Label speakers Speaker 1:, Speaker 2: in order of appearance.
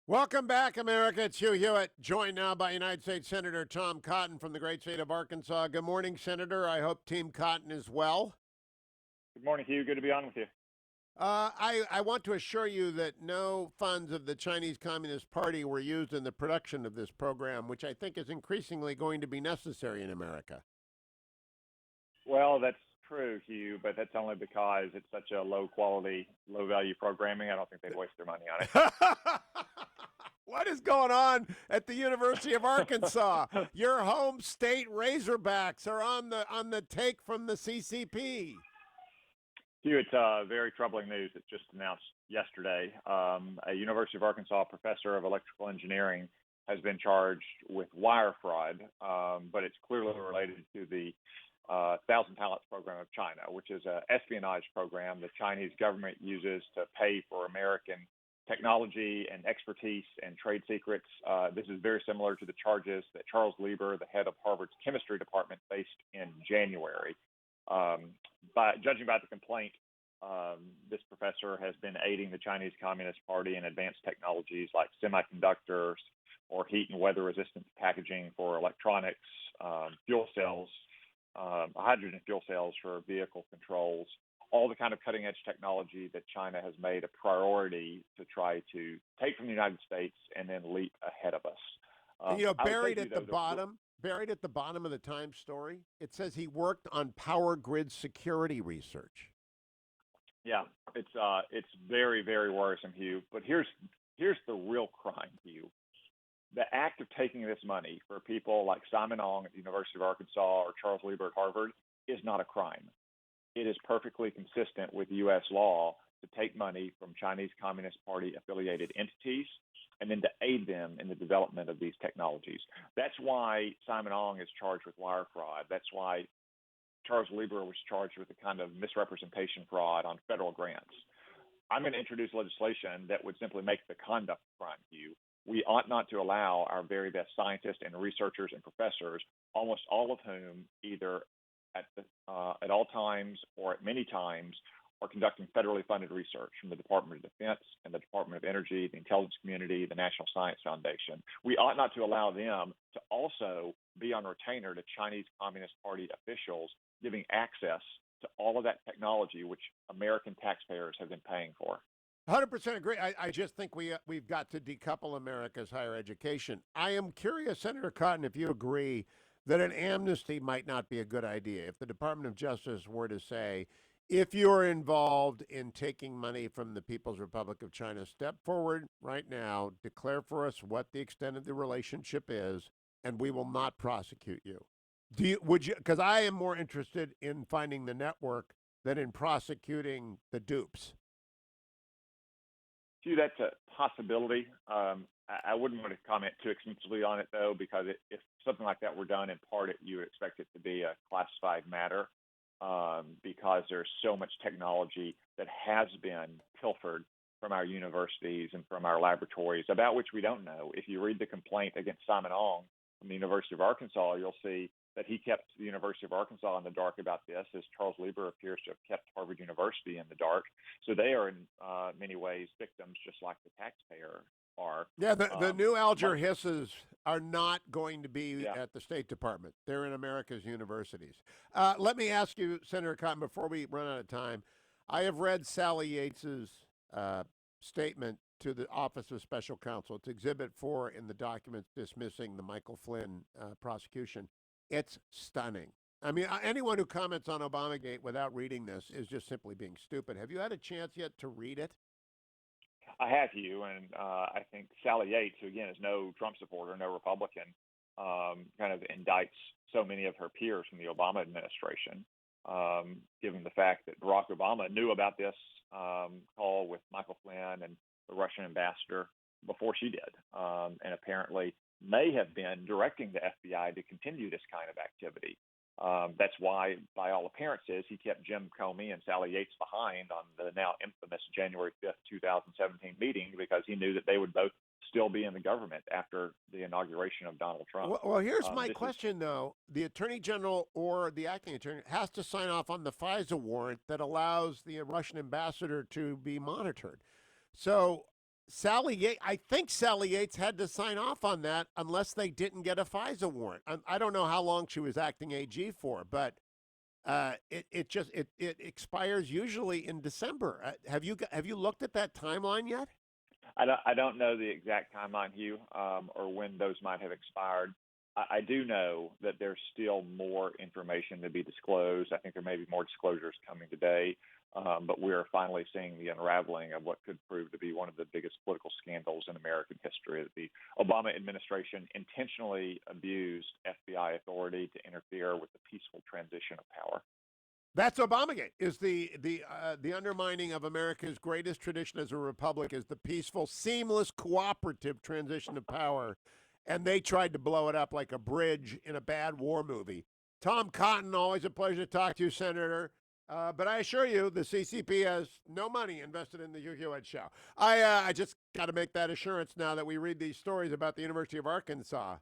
Speaker 1: Welcome back, America. It's Hugh Hewitt, joined now by United States Senator Tom Cotton from the great state of Arkansas. Good morning, Senator. I hope Team Cotton is well.
Speaker 2: Good morning, Hugh. Good to be on with you.
Speaker 1: I want to assure you that no funds of the Chinese Communist Party were used in the production of this program, which I think is increasingly going to be necessary in America.
Speaker 2: Well, that's true, Hugh, but that's only because it's such a low quality, low value programming. I don't think they'd waste their money on it.
Speaker 1: What is going on at the University of Arkansas? Your home state Razorbacks are on the take from the CCP.
Speaker 2: Hugh, it's very troubling news that just announced yesterday. A University of Arkansas professor of electrical engineering has been charged with wire fraud, but it's clearly related to the Thousand Talents program of China, which is an espionage program the Chinese government uses to pay for American technology and expertise and trade secrets. This is very similar to the charges that Charles Lieber, the head of Harvard's chemistry department, faced in January. Judging by the complaint, this professor has been aiding the Chinese Communist Party in advanced technologies like semiconductors or heat and weather resistant packaging for electronics, fuel cells, hydrogen fuel cells for vehicle controls, all the kind of cutting edge technology that China has made a priority to try to take from the United States and then leap ahead of us.
Speaker 1: Buried at the bottom of the Times story, it says he worked on power grid security research.
Speaker 2: Yeah, it's very, very worrisome, Hugh. But here's the real crime, Hugh. The act of taking this money for people like Simon Ong at the University of Arkansas or Charles Lieber at Harvard is not a crime. It is perfectly consistent with U.S. law to take money from Chinese Communist Party affiliated entities and then to aid them in the development of these technologies. That's why Simon Ong is charged with wire fraud. That's why Charles Lieber was charged with the kind of misrepresentation fraud on federal grants. I'm going to introduce legislation that would simply make the conduct crime, Hugh. We ought not to allow our very best scientists and researchers and professors, almost all of whom either at all times or at many times are conducting federally funded research from the Department of Defense and the Department of Energy, the intelligence community, the National Science Foundation. We ought not to allow them to also be on retainer to Chinese Communist Party officials, giving access to all of that technology which American taxpayers have been paying for.
Speaker 1: 100% agree. I just think we've got to decouple America's higher education. I am curious, Senator Cotton, if you agree that an amnesty might not be a good idea. If the Department of Justice were to say, if you're involved in taking money from the People's Republic of China, step forward right now, declare for us what the extent of the relationship is, and we will not prosecute you. Would you? Because I am more interested in finding the network than in prosecuting the dupes.
Speaker 2: Hugh, that's a possibility. I wouldn't want to comment too extensively on it, though, because if something like that were done in part, you would expect it to be a classified matter because there's so much technology that has been pilfered from our universities and from our laboratories about which we don't know. If you read the complaint against Simon Ong from the University of Arkansas, you'll see that he kept the University of Arkansas in the dark about this, as Charles Lieber appears to have kept Harvard University in the dark. So they are in many ways victims, just like the taxpayer are.
Speaker 1: Yeah, the new Alger Hisses are not going to be at the State Department. They're in America's universities. Let me ask you, Senator Cotton, before we run out of time, I have read Sally Yates's statement to the Office of Special Counsel. It's Exhibit 4 in the documents dismissing the Michael Flynn prosecution. It's stunning. I mean, anyone who comments on Obamagate without reading this is just simply being stupid. Have you had a chance yet to read it?
Speaker 2: I have, you, and I think Sally Yates, who again is no Trump supporter, no Republican, kind of indicts so many of her peers from the Obama administration, given the fact that Barack Obama knew about this call with Michael Flynn and the Russian ambassador before she did, and apparently may have been directing the FBI to continue this kind of activity. That's why, by all appearances, he kept Jim Comey and Sally Yates behind on the now infamous January 5th, 2017 meeting, because he knew that they would both still be in the government after the inauguration of Donald Trump.
Speaker 1: Well, here's my question, though. The Attorney General or the acting attorney has to sign off on the FISA warrant that allows the Russian ambassador to be monitored. So I think Sally Yates had to sign off on that unless they didn't get a FISA warrant. I don't know how long she was acting AG for, but it expires usually in December. Have you looked at that timeline yet?
Speaker 2: I don't know the exact timeline, Hugh, or when those might have expired. I do know that there's still more information to be disclosed. I think there may be more disclosures coming today, but we're finally seeing the unraveling of what could prove to be one of the biggest political scandals in American history. That the Obama administration intentionally abused FBI authority to interfere with the peaceful transition of power.
Speaker 1: That's Obamagate. Is the undermining of America's greatest tradition as a republic is the peaceful, seamless, cooperative transition of power, and they tried to blow it up like a bridge in a bad war movie. Tom Cotton, always a pleasure to talk to you, Senator. But I assure you, the CCP has no money invested in the Hugh Hewitt show. I just got to make that assurance now that we read these stories about the University of Arkansas.